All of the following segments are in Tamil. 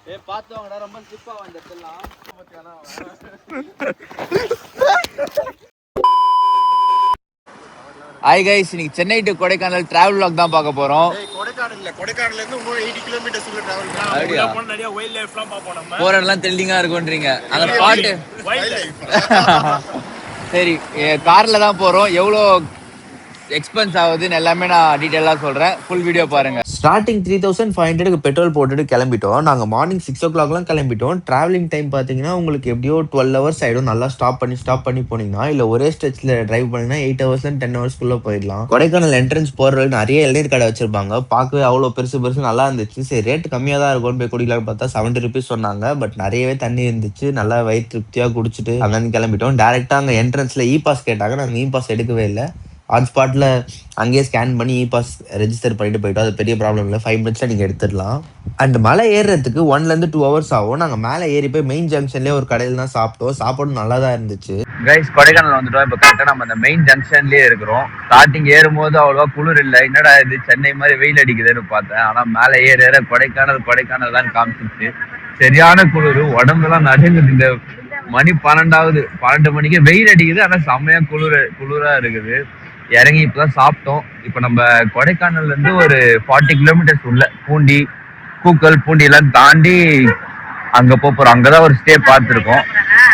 பார்த்தவங்கடா ரொம்ப ஸ்லிப்பா வந்துட்டலாம். ஹாய் கைஸ், இன்னைக்கு Chennai to Kodaikanal travel vlog தான் பார்க்க போறோம். கொடைக்கானல்ல இருந்து 80 கிலோமீட்டர்ஸ் உள்ள டிராவல் பண்ணலாம். நிறைய வைல்ட் லைஃப்லாம் பார்ப்போம். நம்ம போற இடம்லாம் த்ரில்லிங்கா இருக்கும்ன்றீங்க. அந்த பாட்டு வைல்ட் லைஃப். சரி, கார்ல தான் போறோம். எவ்வளோ எக்ஸ்பென்ஸ் ஆகுதுன்னு எல்லாமே நான் டீட்டெயிலாக சொல்கிறேன். ஃபுல் வீடியோ பாருங்கள். ஸ்டார்டிங் 3500 பெட்ரோல் போட்டுட்டு கிளம்பிட்டோம். நாங்கள் மார்னிங் 6 o'clockலாம் கிளம்பிட்டோம். ட்ராவலிங் டைம் பார்த்தீங்கன்னா உங்களுக்கு எப்படியோ 12 hours ஆகிடும். நல்லா ஸ்டாப் பண்ணி போனீங்கன்னா இல்லை ஒரே ஸ்ட்ரெச்சில் டிரைவ் பண்ணிங்கன்னா 8 hours 10 hours போயிடலாம். கொடைக்கானல் என்ட்ரன்ஸ் போகிற நிறைய இளநீர் கடை வச்சிருப்பாங்க. பார்க்கவே அவ்வளோ பெருசு நல்லா இருந்துச்சு. சரி, ரேட் கம்மியாக தான் இருக்கும்னு போய் குடிக்கலாம்னு பார்த்தா 70 rupees சொன்னாங்க. பட் நிறையவே தண்ணி இருந்துச்சு. நல்லா வயிறு திருப்தியாக குடிச்சிட்டு அங்கேருந்து கிளம்பிட்டோம். டேரெக்டாக அங்கே என்ட்ரன்ஸில் இ பாஸ் கேட்டாங்க. நாங்கள் இ பாஸ் எடுக்கவே இல்லை. ஆன் ஸ்பாட்டில் அங்கேயே ஸ்கேன் பண்ணி இ பாஸ் ரெஜிஸ்டர் பண்ணிட்டு போயிட்டோம். அது பெரிய ப்ராப்ளம் இல்லை. 5 minutesல நீங்கள் எடுத்துடலாம். அண்ட் மலை ஏறுறதுக்கு 1-2 hours ஆகும். நாங்கள் மேலே ஏறி போய் மெயின் ஜங்ஷன்லேயே ஒரு கடையில் தான் சாப்பிட்டோம். சாப்பாடு நல்லா தான் இருந்துச்சு. கைஸ், கொடைக்கானல் வந்துட்டோம். இப்போ கரெக்டாக நம்ம அந்த மெயின் ஜங்ஷன்லேயே இருக்கிறோம். ஸ்டார்டிங் ஏறும்போது அவ்வளோவா குளிர் இல்லை. என்னடா இது சென்னை மாதிரி வெயில் அடிக்குதுன்னு பார்த்தேன். ஆனால் மேலே ஏற கொடைக்கானல் தான் காமிச்சிச்சு. சரியான குளிர், உடம்புலாம் நடுங்குது. இந்த மணி 12 மணிக்கு வெயில் அடிக்குது. ஆனால் செம்மையா குளிரா இருக்குது. இறங்கி இப்பதான் சாப்பிட்டோம். இப்ப நம்ம கொடைக்கானல்ல இருந்து ஒரு 40 kilometers உள்ள பூண்டி எல்லாம் தாண்டி அங்க போறோம். அங்கதான் ஒரு ஸ்டே பார்த்துருக்கோம்.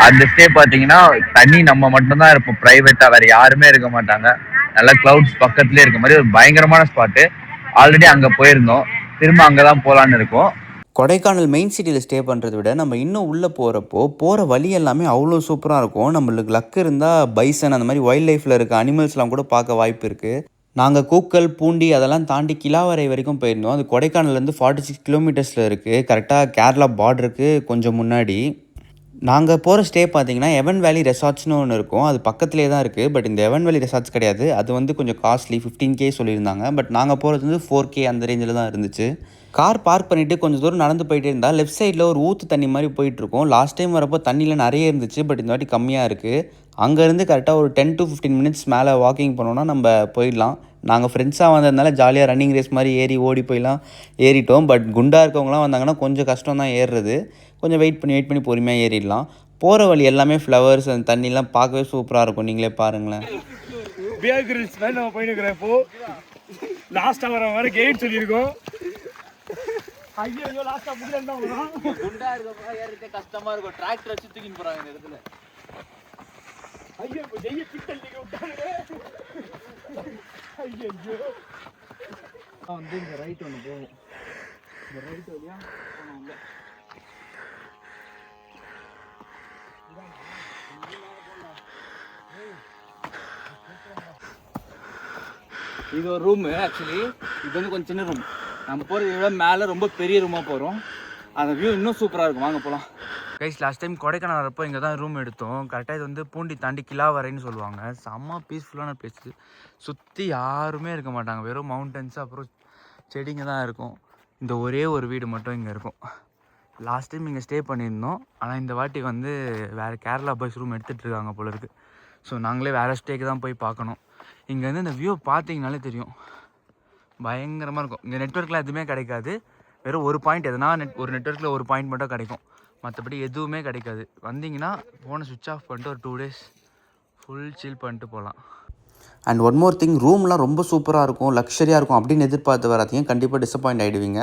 அந்த ஸ்டே பாத்தீங்கன்னா தண்ணி நம்ம மட்டும்தான் இருப்போம். பிரைவேட்டா வேற யாருமே இருக்க மாட்டாங்க. நல்லா கிளவுட்ஸ் பக்கத்துலயே இருக்க மாதிரி ஒரு பயங்கரமான ஸ்பாட்டு. ஆல்ரெடி அங்க போயிருந்தோம். திரும்ப அங்கதான் போலான்னு இருக்கோம். கொடைக்கானல் மெயின் சிட்டியில் ஸ்டே பண்ணுறதை விட நம்ம இன்னும் உள்ளே போகிற வழி எல்லாமே அவ்வளோ சூப்பராக இருக்கும். நம்மளுக்கு லக் இருந்தால் பைசன் அந்த மாதிரி வைல்ட் லைஃப்பில் இருக்க அனிமல்ஸ்லாம் கூட பார்க்க வாய்ப்பு இருக்குது. நாங்கள் கூக்கல், பூண்டி அதெல்லாம் தாண்டி கிலாவரை வரைக்கும் போயிருந்தோம். அது கொடைக்கானல்லேருந்து 46 kilometers இருக்குது. கரெக்டாக கேரளா பார்டருக்கு கொஞ்சம் முன்னாடி. நாங்கள் போகிற ஸ்டே பார்த்தீங்கன்னா எவன் வேலி ரெசார்ட்ஸ்னு ஒன்று இருக்கும். அது பக்கத்துலேயே தான் இருக்குது. பட் இந்த எவன் வேலி ரெசார்ட்ஸ் கிடையாது. அது வந்து கொஞ்சம் காஸ்ட்லி, 15K சொல்லியிருந்தாங்க. பட் நாங்கள் போகிறது வந்து 4K அந்த ரேஞ்சில் தான் இருந்துச்சு. கார் பார்க் பண்ணிவிட்டு கொஞ்சம் தூரம் நடந்து போயிட்டே இருந்தால் லெஃப்ட் சைடில் ஒரு ஊற்று தண்ணி மாதிரி போயிட்டுருக்கோம். லாஸ்ட் டைம் வரப்போ தண்ணியில் நிறைய இருந்துச்சு. பட் இந்த வாட்டி கம்மியாக இருக்குது. அங்கேருந்து கரெக்டாக ஒரு 10 to 15 minutes மேலே வாக்கிங் பண்ணோன்னா நம்ம போயிடலாம். நாங்கள் ஃப்ரெண்ட்ஸாக வந்ததுனால ஜாலியாக ரன்னிங் ரேஸ் மாதிரி ஓடி போயெலாம் ஏறிட்டோம். பட் குண்டாக இருக்கவங்களாம் வந்தாங்கன்னா கொஞ்சம் கஷ்டம் தான் ஏறுறது. கொஞ்சம் வெயிட் பண்ணி பொறுமையாக ஏறிடலாம். போகிற வழி எல்லாமே ஃப்ளவர்ஸ், அந்த தண்ணிலாம் பார்க்கவே சூப்பராக இருக்கும். நீங்களே பாருங்களேன். நம்ம போயிட்டு இப்போ லாஸ்ட்டாக வர கெயின் சொல்லியிருக்கோம். ஐயோ லாஸ்டா முடியல தான் வரும். குண்டா இருக்கப்ப ஏறதே கஷ்டமா இருக்கும். டிராக்டர் வச்சு தூக்கிட்டு போறாங்க இந்த இடத்துல. ஐயோ ஜெய பிட்டல் நீங்க விட்டாங்க. ஐயோ வந்து இந்த ரைட் ஒன்னு போகும். இந்த ரைட் வழியா போனாங்க. இது ஒரு ரூம். ஆக்சுவலி இது வந்து கொஞ்சம் சின்ன ரூம். நம்ம போகிறது விட மேலே ரொம்ப பெரிய ரூமாக போகிறோம். அந்த வியூ இன்னும் சூப்பராக இருக்கும். வாங்க போகலாம். கைஸ், லாஸ்ட் டைம் கொடைக்கானல் வரப்போ இங்கே தான் ரூம் எடுத்தோம். கரெக்டாக இது வந்து பூண்டி தாண்டி கிலாவரைன்னு சொல்லுவாங்க. செம்ம பீஸ்ஃபுல்லான பிளேஸு. சுற்றி யாருமே இருக்க மாட்டாங்க. வெறும் மவுண்டன்ஸ் அப்புறம் செடிங்க தான் இருக்கும். இந்த ஒரே ஒரு வீடு மட்டும் இங்கே இருக்கும். லாஸ்ட் டைம் இங்கே ஸ்டே பண்ணியிருந்தோம். ஆனால் இந்த வாட்டி வந்து வேறு கேரளா பாய்ஸ் ரூம் எடுத்துகிட்டு இருக்காங்க போல இருக்குது. ஸோ நாங்களே வேறு ஸ்டேக்கு தான் போய் பார்க்கணும். இங்கேருந்து இந்த வியூ பார்த்தீங்கனாலே தெரியும், பயங்கரமாக இருக்கும். இங்கே நெட்ஒர்க்லாம் எதுவுமே கிடைக்காது. வெறும் ஒரு பாயிண்ட் எதுனா ஒரு நெட்ஒர்க்கில் ஒரு பாயிண்ட் மட்டும் கிடைக்கும். மற்றபடி எதுவுமே கிடைக்காது. வந்தீங்கன்னா ஃபோனை சுவிட்ச் ஆஃப் பண்ணிட்டு ஒரு 2 days ஃபுல் சில் பண்ணிட்டு போகலாம். அண்ட் ஒன் மோர் திங், ரூம்லாம் ரொம்ப சூப்பராக இருக்கும், லக்ஸரியாக இருக்கும் அப்படின்னு எதிர்பார்த்து வராதீங்க. கண்டிப்பாக டிசப்பாயிண்ட் ஆகிடுவீங்க.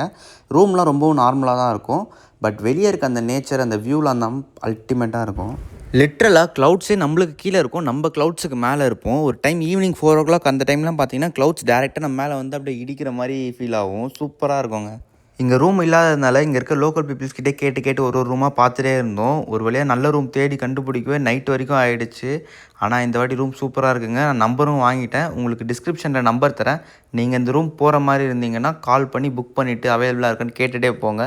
ரூம்லாம் ரொம்பவும் நார்மலாக தான் இருக்கும். பட் வெளியே இருக்க அந்த நேச்சர், அந்த வியூலாம் தான் அல்டிமேட்டாக இருக்கும். லிட்ரலாக க்ளவுட்ஸே நம்மளுக்கு கீழே இருக்கும், நம்ம க்ளவுட்ஸுக்கு மேலே இருப்போம். ஒரு டைம் ஈவினிங் 4 o'clock அந்த டைம்லாம் பார்த்தீங்கன்னா க்ளவுட்ஸ் டேரெக்டாக நம்ம மேலே வந்து அப்படியே இடிக்கிற மாதிரி ஃபீல் ஆகும். சூப்பராக இருக்குங்க. இங்கே ரூம் இல்லாததுனால இங்கே இருக்க லோக்கல் பீப்புள்ஸ்கிட்டே கேட்டு ஒரு ரூமாக பார்த்துட்டே இருந்தோம். ஒரு வழியாக நல்ல ரூம் தேடி கண்டுபிடிக்கவே நைட் வரைக்கும் ஆகிடுச்சு. ஆனால் இந்த வாட்டி ரூம் சூப்பராக இருக்குங்க. நான் நம்பரும் வாங்கிட்டேன். உங்களுக்கு டிஸ்கிரிப்ஷனில் நம்பர் தரேன். நீங்கள் இந்த ரூம் போகிற மாதிரி இருந்தீங்கன்னா கால் பண்ணி புக் பண்ணிவிட்டு அவைலபிளாக இருக்குன்னு கேட்டுகிட்டே போங்க.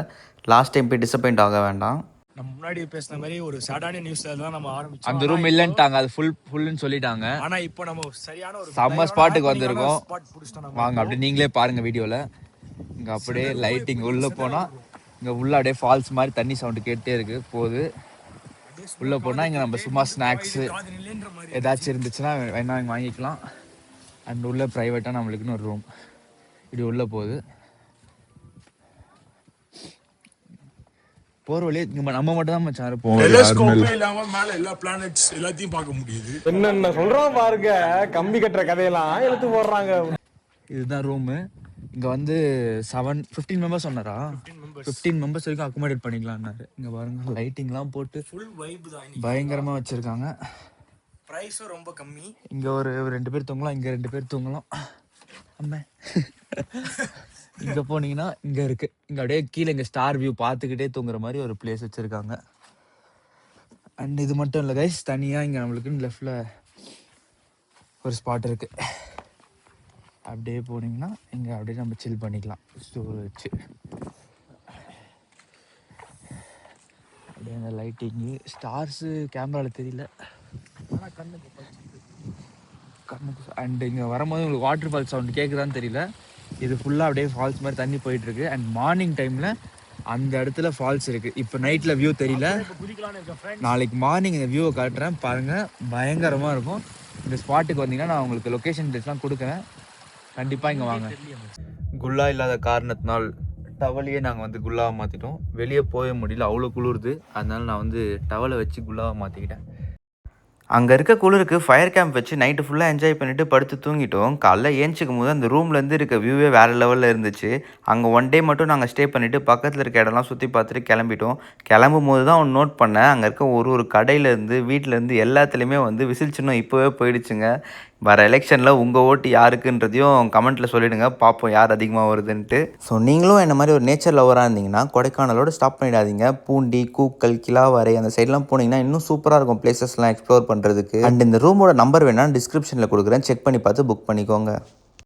லாஸ்ட் டைம் போய் டிசப்பாயிண்ட் ஆக வேண்டாம். நம்ம முன்னாடி பேசின மாதிரி ஒரு சாடான நியூஸ்ல தான் நம்ம ஆரம்பிச்சோம். அந்த ரூம் இல்லன்ட்டாங்க, அது ஃபுல்னு சொல்லிட்டாங்க. ஆனா இப்போ நம்ம சரியான ஒரு சம்மர் ஸ்பாட்டுக்கு வந்திருக்கோம். வாங்க அப்படியே நீங்களே பாருங்க வீடியோல. இங்க அப்படியே லைட்டிங் உள்ள போனா இங்க உள்ள அப்படியே ஃபால்ஸ் மாதிரி தண்ணி சவுண்ட் கேட்டே இருக்கு போகுது. உள்ள போனா இங்க நம்ம சும்மா ஸ்நாக்ஸ் ஏதாச்சும் இருந்துச்சுன்னா வேணா வாங்கிக்கலாம். அண்ட் உள்ள பிரைவேட்டா நம்மளுக்குன்னு ஒரு ரூம் இப்படி உள்ள போகுது. போற வழியே நம்ம மட்டும் தான் மச்சான் இருப்போம். டெலிஸ்கோப்பே இல்லாம மேல எல்லா பிளானட்ஸ் எல்லாத்தையும் பார்க்க முடியுது. என்னென்ன சொல்றோம் பாருங்க, கம்பி கட்டுற கதையெல்லாம் எடுத்து போடுறாங்க. இதுதான் ரூமு. இங்க வந்து 15 மெம்பர்ஸ் சொன்னாரா? 15 மெம்பர்ஸ் வரைக்கும் அக்குமடேட் பண்ணிக்கலாம்னாரு. இங்க பாருங்க லைட்டிங்லாம் போட்டு ஃபுல் வைப் தான். பயங்கரமா வச்சிருக்காங்க. பிரைஸும் ரொம்ப கம்மி. இங்க ஒரு 2 பேர் தூங்கலாம், இங்க 2 பேர் தூங்கலாம். அம்மே இங்க போனீங்கன்னா இங்க இருக்கு, இங்க அப்படியே கீழே இங்க ஸ்டார் வியூ பார்த்துக்கிட்டே தூங்குற மாதிரி ஒரு பிளேஸ் வச்சிருக்காங்க. அண்ட் இது மட்டும் இல்லை கைஸ், தனியா இங்க நம்மளுக்கு லெஃப்ட்ல ஒரு ஸ்பாட் இருக்கு. அப்படியே போனீங்கன்னா இங்க அப்படியே நம்ம சில் பண்ணிக்கலாம். வச்சு அப்படியே அந்த லைட்டிங்கு ஸ்டார்ஸு கேமராவில் தெரியல, ஆனால் கண்ணுக்கு அண்ட் இங்கே வரும்போது உங்களுக்கு வாட்டர் ஃபால்ஸ் சவுண்ட் கேட்குதான்னு தெரியல. இது ஃபுல்லாக அப்படியே ஃபால்ஸ் மாதிரி தண்ணி போயிட்டுருக்கு. அண்ட் மார்னிங் டைமில் அந்த இடத்துல ஃபால்ஸ் இருக்குது. இப்போ நைட்டில் வியூ தெரியல, நாளைக்கு மார்னிங் இந்த வியூவை காட்டுறேன் பாருங்கள், பயங்கரமாக இருக்கும். இந்த ஸ்பாட்டுக்கு வந்தீங்கன்னா நான் உங்களுக்கு லொக்கேஷன் டேஸ்லாம் கொடுக்குறேன், கண்டிப்பாக இங்கே வாங்க. குல்லா இல்லாத காரணத்தினால் டவலையே நாங்கள் வந்து குல்லாவை மாற்றிட்டோம். வெளியே போக முடியல, அவ்வளோ குளிருது. அதனால நான் வந்து டவலை வச்சு குல்லாவை மாற்றிக்கிட்டேன். அங்கே இருக்க குளிருக்கு ஃபயர் கேம்ப் வச்சு நைட்டு ஃபுல்லாக என்ஜாய் பண்ணிவிட்டு படுத்து தூங்கிட்டோம். காலைல ஏஞ்சிக்கும் போது அந்த ரூம்லேருந்து இருக்க வியூவே வேறு லெவலில் இருந்துச்சு. அங்கே 1 டே மட்டும் நாங்கள் ஸ்டே பண்ணிவிட்டு பக்கத்தில் இருக்க இடம்லாம் சுற்றி பார்த்துட்டு கிளம்பிட்டோம். கிளம்பும் போது தான் ஒன்று நோட் பண்ணேன், அங்கே இருக்க ஒரு கடையிலேருந்து வீட்டிலேருந்து எல்லாத்துலேயுமே வந்து விசில் சின்னம் இப்போவே போயிடுச்சுங்க. வர எலெக்ஷனில் உங்கள் ஓட்டு யாருக்குன்றதையும் கமெண்ட்டில் சொல்லிவிடுங்க, பார்ப்போம் யார் அதிகமாக வருதுன்ட்டு. ஸோ நீங்களும் என்ன மாதிரி ஒரு நேச்சர் லவராக இருந்தீங்கன்னா கொடைக்கானலோடு ஸ்டாப் பண்ணிடாதீங்க. பூண்டி, கூக்கல், கிலாவரை அந்த சைட்லாம் போனீங்கன்னா இன்னும் சூப்பராக இருக்கும் பிளேசஸ்லாம் எக்ஸ்ப்ளோர் பண்ணுறதுக்கு. அண்ட் இந்த ரூமோட நம்பர் வேணால் டிஸ்கிரிப்ஷனில் கொடுக்குறேன், செக் பண்ணி பார்த்து புக் பண்ணிக்கோங்க.